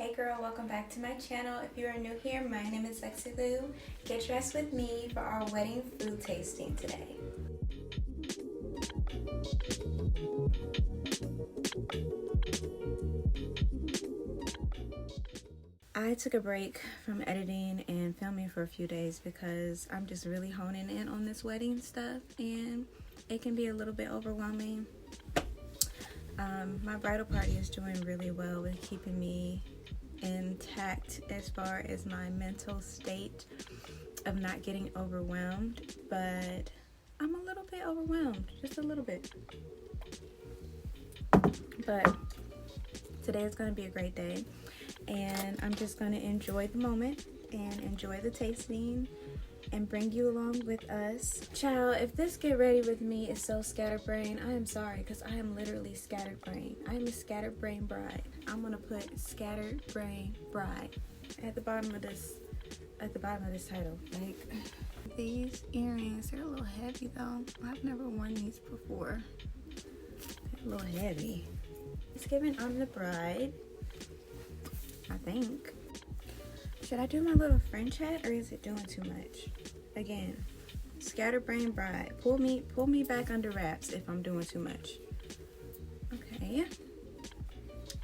Hey girl, welcome back to my channel. If you are new here, my name is Lexy Lu. Get dressed with me for our wedding food tasting today. I took a break from editing and filming for a few days because I'm just really honing in on this wedding stuff and it can be a little bit overwhelming. My bridal party is doing really well with keeping me intact as far as my mental state of not getting overwhelmed, but I'm a little bit overwhelmed, just a little bit. But today is going to be a great day and I'm just going to enjoy the moment and enjoy the tasting and bring you along with us. Child, if this get ready with me is so scatterbrained, I am sorry because I am literally scatterbrained. I am a scatterbrained bride. I'm gonna put scatterbrained bride at the bottom of this title. Like, these earrings, they're a little heavy though. I've never worn these before. They're a little heavy. It's giving I'm the bride, I think. Should I do my little French hat or is it doing too much? Again, scatterbrained bride. Pull me back under wraps if I'm doing too much. Okay.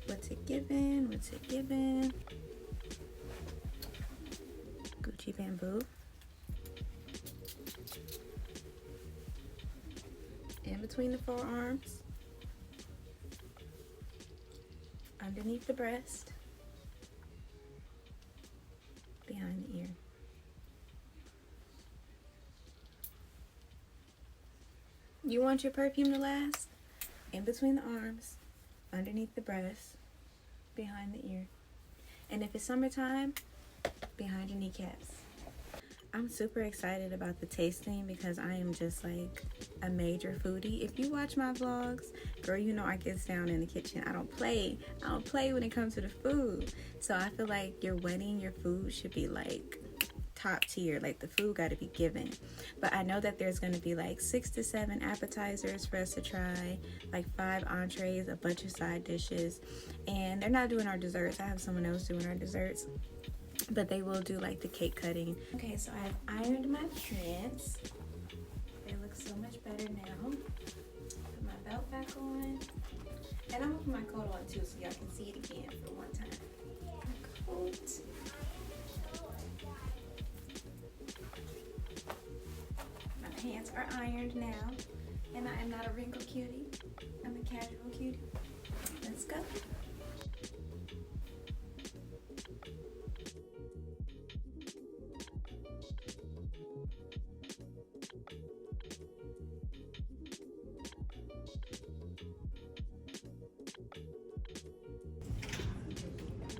What's it giving? What's it giving? Gucci bamboo. In between the forearms. Underneath the breast. Behind the ear. You want your perfume to last? In between the arms, underneath the breast, behind the ear. And if it's summertime, behind your kneecaps. I'm super excited about the tasting because I am just like a major foodie. If you watch my vlogs, girl, you know I get down in the kitchen. I don't play when it comes to the food. So I feel like your wedding, your food should be like top tier. Like the food got to be given. But I know that there's going to be like 6 to 7 appetizers for us to try, like 5 entrees, a bunch of side dishes, and they're not doing our desserts. I have someone else doing our desserts. But they will do like the cake cutting. Okay, so I've ironed my pants. They look so much better now. Put my belt back on. And I'm gonna put my coat on too so y'all can see it again for one time. My coat. My pants are ironed now. And I am not a wrinkle cutie. I'm a casual cutie. Let's go.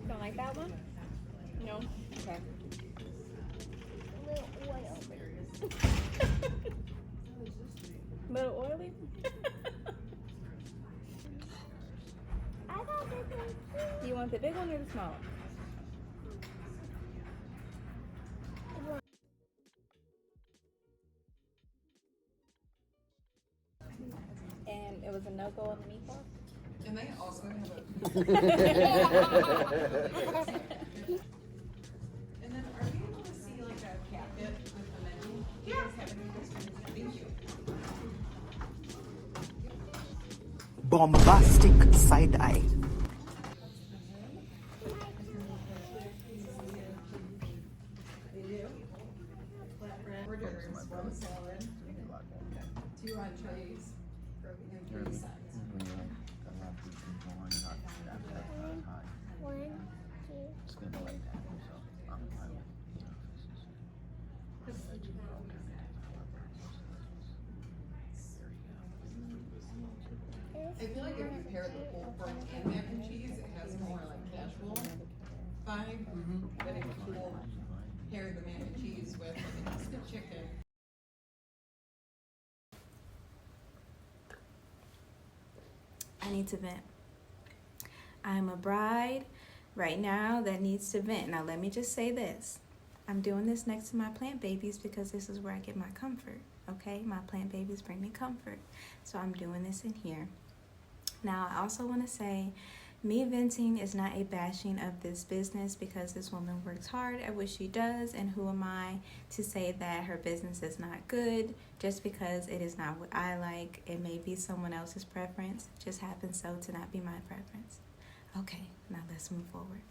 Don't like that one? No? Okay. Little oily? I got this one. You want the big one or the small one? And it was a no-go on the meatball? And they also have a. And then are you able to see like a cabinet with the menu? Yeah. Thank you. Bombastic side eye. We're doing one salad, 2 entrees, and 3 sides. I feel like if you pair the pulled pork and mac and cheese, it has more like casual vibe. But if you pair the mac and cheese with the chicken. I need to vent. I'm a bride right now that needs to vent. Now let me just say this. I'm doing this next to my plant babies because this is where I get my comfort. Okay, my plant babies bring me comfort. So I'm doing this in here. Now I also want to say Me venting is not a bashing of this business because this woman works hard at what she does, and who am I to say that her business is not good just because it is not what I like. It may be someone else's preference, just happens so to not be my preference. Okay, now let's move forward.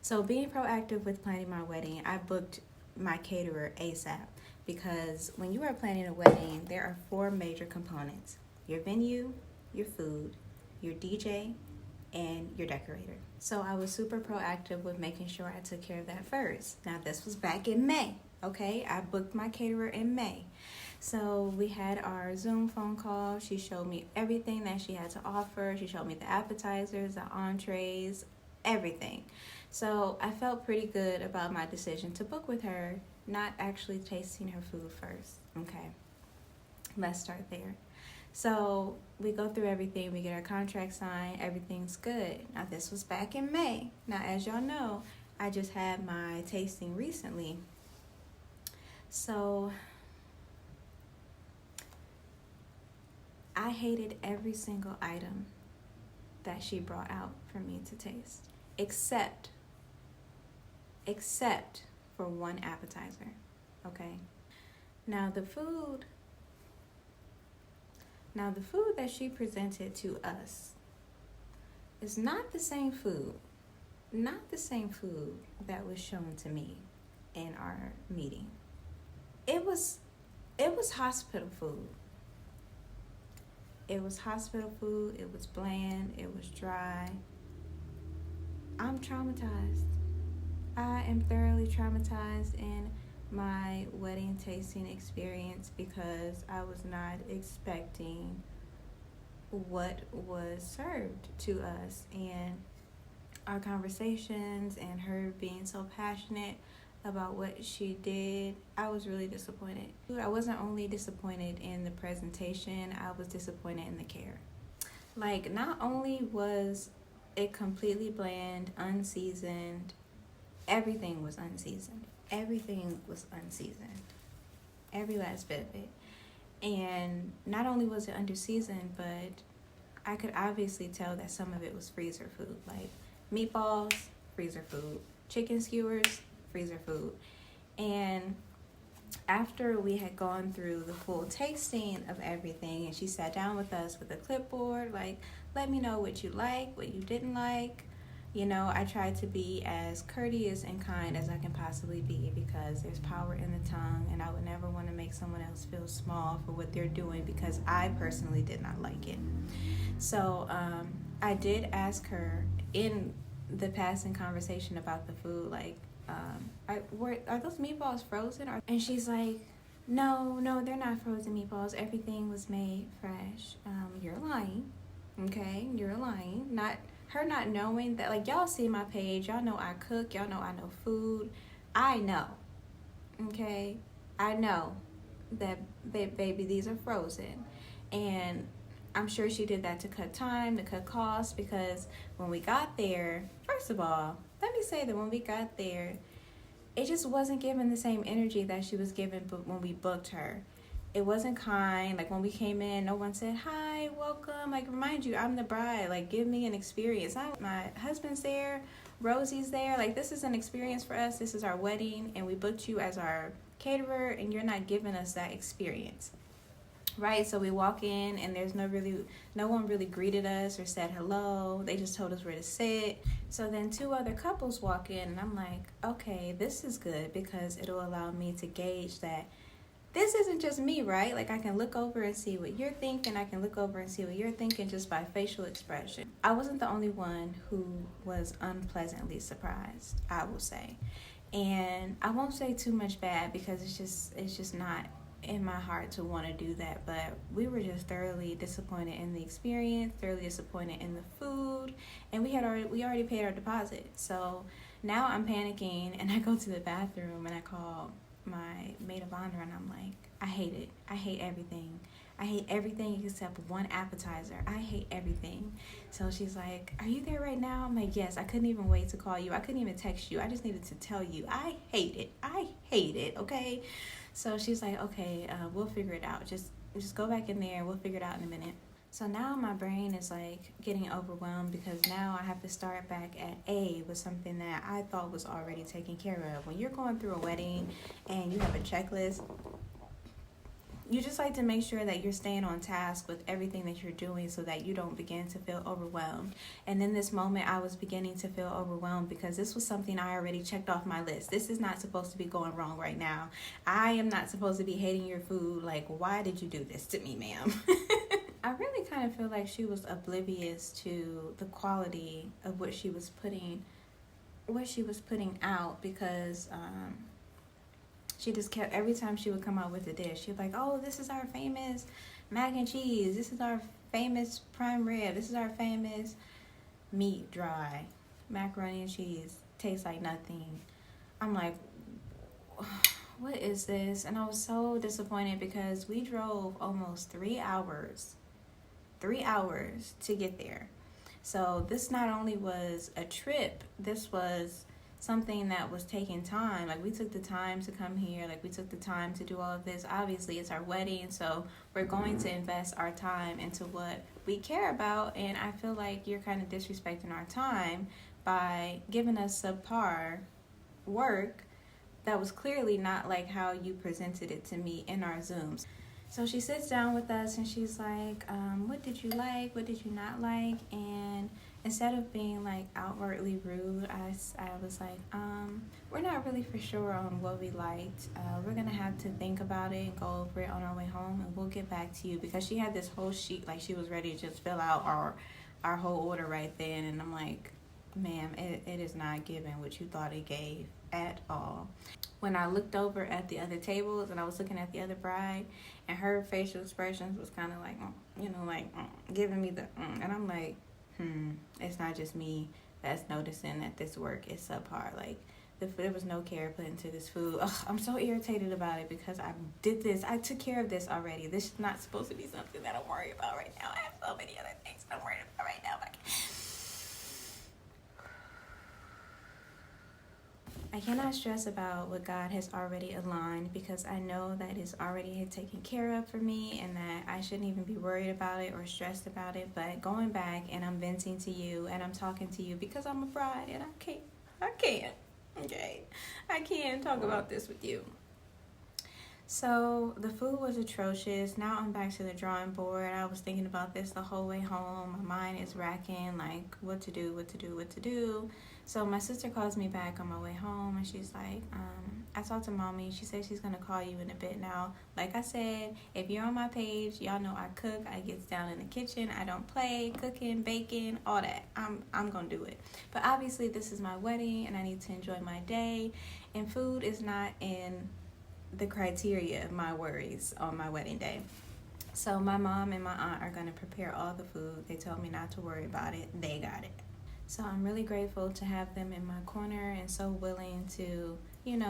So being proactive with planning my wedding, I booked my caterer ASAP because when you are planning a wedding, there are 4 major components: your venue, your food, your DJ, and your decorator. So I was super proactive with making sure I took care of that first. Now this was back in May, okay? I booked my caterer in May. So we had our Zoom phone call. She showed me everything that she had to offer. She showed me the appetizers, the entrees, everything. So I felt pretty good about my decision to book with her, not actually tasting her food first, okay? Let's start there. So we go through everything, we get our contract signed, everything's good. Now this was back in May. Now as y'all know, I just had my tasting recently. So I hated every single item that she brought out for me to taste, except for one appetizer, okay? Now the food that she presented to us is not the same food that was shown to me in our meeting. It was hospital food. It was hospital food. It was bland. It was dry. I'm traumatized. I am thoroughly traumatized in my wedding tasting experience because I was not expecting what was served to us, and our conversations and her being so passionate about what she did, I was really disappointed. I wasn't only disappointed in the presentation, I was disappointed in the care. Like, not only was it completely bland, unseasoned, everything was unseasoned. Everything was unseasoned. Every last bit of it. And not only was it underseasoned, but I could obviously tell that some of it was freezer food. Like meatballs, freezer food. Chicken skewers, freezer food. And after we had gone through the full tasting of everything, and she sat down with us with a clipboard, like, let me know what you like, what you didn't like. You know, I tried to be as courteous and kind as I can possibly be because there's power in the tongue, and I would never want to make someone else feel small for what they're doing because I personally did not like it. So I did ask her in the passing conversation about the food, like, are those meatballs frozen? And she's like, no, they're not frozen meatballs. Everything was made fresh. You're lying, okay? You're lying. Her not knowing that, like, y'all see my page, y'all know I cook, y'all know I know food. I know, okay? I know that, baby, these are frozen. And I'm sure she did that to cut time, to cut costs, because when we got there, first of all, let me say that when we got there, it just wasn't given the same energy that she was given when we booked her. It wasn't kind. Like, when we came in, no one said, hi, welcome. Like, remind you, I'm the bride. Like, give me an experience. My husband's there. Rosie's there. Like, this is an experience for us. This is our wedding, and we booked you as our caterer, and you're not giving us that experience. Right? So we walk in, and there's no one really greeted us or said hello. They just told us where to sit. So then 2 other couples walk in, and I'm like, okay, this is good because it'll allow me to gauge that this isn't just me, right? Like, I can look over and see what you're thinking. I can look over and see what you're thinking just by facial expression. I wasn't the only one who was unpleasantly surprised, I will say. And I won't say too much bad because it's just not in my heart to want to do that. But we were just thoroughly disappointed in the experience, thoroughly disappointed in the food, and we already paid our deposit. So now I'm panicking, and I go to the bathroom and I call my maid of honor, and I'm like, I hate it. I hate everything. I hate everything except one appetizer. I hate everything. So she's like, are you there right now? I'm like, yes. I couldn't even wait to call you. I couldn't even text you. I just needed to tell you I hate it. I hate it. Okay. So she's like, okay, we'll figure it out. Just go back in there and we'll figure it out in a minute. So now my brain is like getting overwhelmed because now I have to start back at A with something that I thought was already taken care of. When you're going through a wedding and you have a checklist, you just like to make sure that you're staying on task with everything that you're doing so that you don't begin to feel overwhelmed. And in this moment, I was beginning to feel overwhelmed because this was something I already checked off my list. This is not supposed to be going wrong right now. I am not supposed to be hating your food. Like, why did you do this to me, ma'am? I really kind of feel like she was oblivious to the quality of what she was putting out because she just kept, every time she would come out with a dish, she'd be like, oh, this is our famous mac and cheese. This is our famous prime rib. This is our famous meat dry. Macaroni and cheese. Tastes like nothing. I'm like, what is this? And I was so disappointed because we drove almost 3 hours. 3 hours to get there. So this not only was a trip, this was something that was taking time. Like, we took the time to come here. Like, we took the time to do all of this. Obviously, it's our wedding, so we're going to invest our time into what we care about. And I feel like you're kind of disrespecting our time by giving us subpar work that was clearly not like how you presented it to me in our Zooms. So she sits down with us and she's like, what did you like? What did you not like? And instead of being like outwardly rude, I was like, we're not really for sure on what we liked. We're going to have to think about it and go over it on our way home, and we'll get back to you. Because she had this whole sheet, like she was ready to just fill out our whole order right then. And I'm like, ma'am, it is not giving what you thought it gave at all. When I looked over at the other tables and I was looking at the other bride, and her facial expressions was kind of like, giving me the, and I'm like, it's not just me that's noticing that this work is subpar. Like, there was no care put into this food. Ugh, I'm so irritated about it because I did this. I took care of this already. This is not supposed to be something that I'm worried about right now. I have so many other things that I'm worried about right now. I cannot stress about what God has already aligned, because I know that it's already taken care of for me and that I shouldn't even be worried about it or stressed about it. But going back and I'm venting to you and I'm talking to you because I'm a bride and I can't talk about this with you. So the food was atrocious. Now I'm back to the drawing board. I was thinking about this the whole way home. My mind is racking, like what to do. So my sister calls me back on my way home and she's like, I talked to mommy. She said she's going to call you in a bit. Now, like I said, if you're on my page, y'all know I cook. I get down in the kitchen. I don't play, cooking, baking, all that. I'm going to do it. But obviously this is my wedding and I need to enjoy my day. And food is not in the criteria of my worries on my wedding day. So my mom and my aunt are going to prepare all the food. They told me not to worry about it. They got it. So I'm really grateful to have them in my corner and so willing to,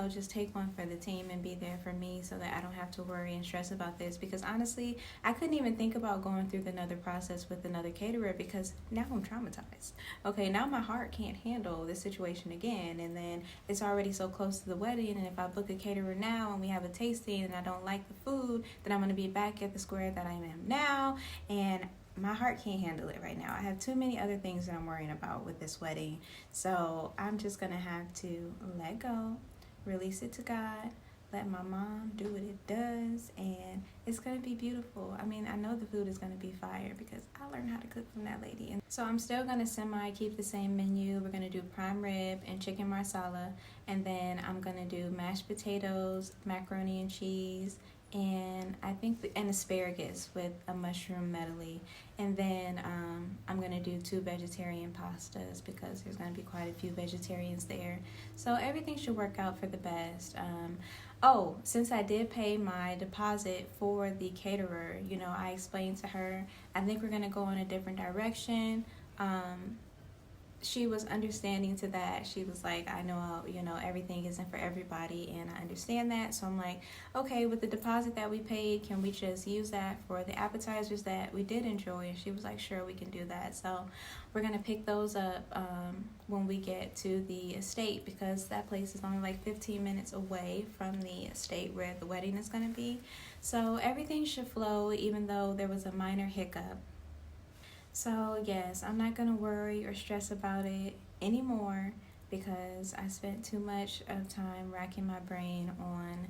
just take one for the team and be there for me so that I don't have to worry and stress about this. Because honestly, I couldn't even think about going through another process with another caterer because now I'm traumatized. Okay, now my heart can't handle this situation again. And then it's already so close to the wedding. And if I book a caterer now and we have a tasting and I don't like the food, then I'm going to be back at the square that I am now. And my heart can't handle it right now. I have too many other things that I'm worrying about with this wedding. So I'm just going to have to let go, release it to God, let my mom do what it does, and it's going to be beautiful. I mean, I know the food is going to be fire because I learned how to cook from that lady. And so I'm still going to keep the same menu. We're going to do prime rib and chicken marsala, and then I'm going to do mashed potatoes, macaroni and cheese, and I think an asparagus with a mushroom medley. And then I'm going to do 2 vegetarian pastas because there's going to be quite a few vegetarians there. So everything should work out for the best. Since I did pay my deposit for the caterer, I explained to her, I think we're going to go in a different direction. She was understanding to that. She was like, I know, everything isn't for everybody, and I understand that. So I'm like, okay, with the deposit that we paid, can we just use that for the appetizers that we did enjoy? And she was like, sure, we can do that. So we're going to pick those up when we get to the estate, because that place is only like 15 minutes away from the estate where the wedding is going to be. So everything should flow, even though there was a minor hiccup So yes, I'm not gonna worry or stress about it anymore because I spent too much of time racking my brain on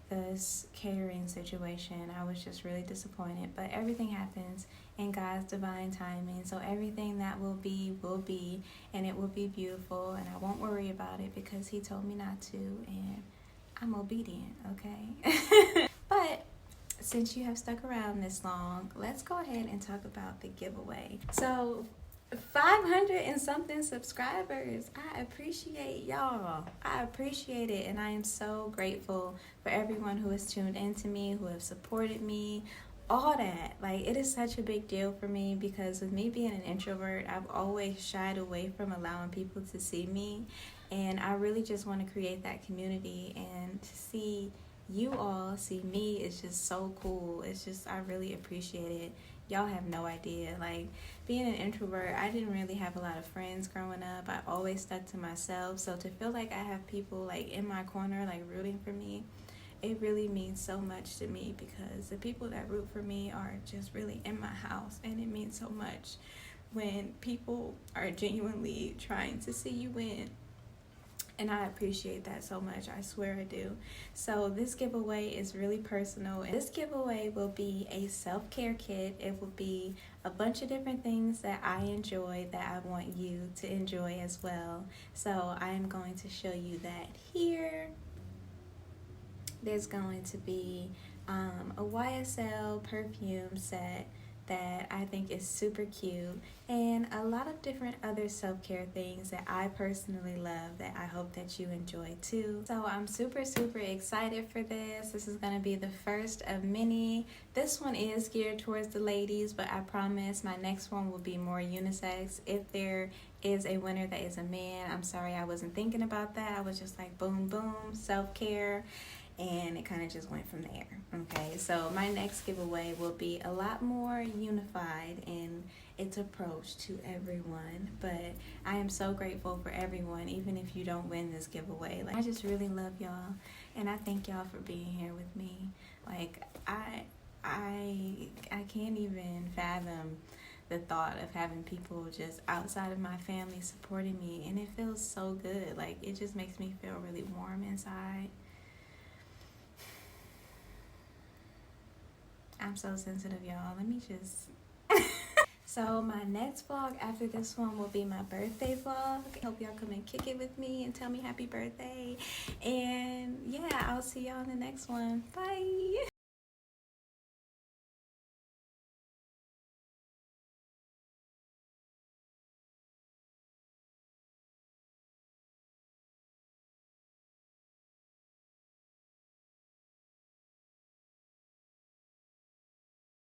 this catering situation. I was just really disappointed, but everything happens in God's divine timing. So everything that will be, and it will be beautiful, and I won't worry about it because He told me not to, and I'm obedient, okay? But since you have stuck around this long, let's go ahead and talk about the giveaway. So 500 and something subscribers. I appreciate y'all. I appreciate it, and I am so grateful for everyone who has tuned into me, who have supported me, all that. Like, it is such a big deal for me because with me being an introvert, I've always shied away from allowing people to see me, and I really just want to create that community, and to see you all see me is just so cool. It's just, I really appreciate it. Y'all have no idea. Like, being an introvert, I didn't really have a lot of friends growing up. I always stuck to myself. So to feel like I have people like in my corner, like rooting for me, it really means so much to me because the people that root for me are just really in my house, and it means so much when people are genuinely trying to see you win. And I appreciate that so much. I swear I do. So this giveaway is really personal. This giveaway will be a self-care kit. It will be a bunch of different things that I enjoy that I want you to enjoy as well. So I am going to show you that here. There's going to be a YSL perfume set that I think is super cute, and a lot of different other self-care things that I personally love that I hope that you enjoy too. So I'm super excited for this. This is going to be the first of many. This one is geared towards the ladies, but I promise my next one will be more unisex. If there is a winner that is a man, I'm sorry I wasn't thinking about that. I was just like boom self-care, and it kind of just went from there. Okay, so my next giveaway will be a lot more unified in its approach to everyone, but I am so grateful for everyone, even if you don't win this giveaway. Like, I just really love y'all, and I thank y'all for being here with me. Like, I can't even fathom the thought of having people just outside of my family supporting me, and it feels so good. Like, it just makes me feel really warm inside. I'm so sensitive, y'all. Let me just... So my next vlog after this one will be my birthday vlog. Hope y'all come and kick it with me and tell me happy birthday. And yeah, I'll see y'all in the next one. Bye.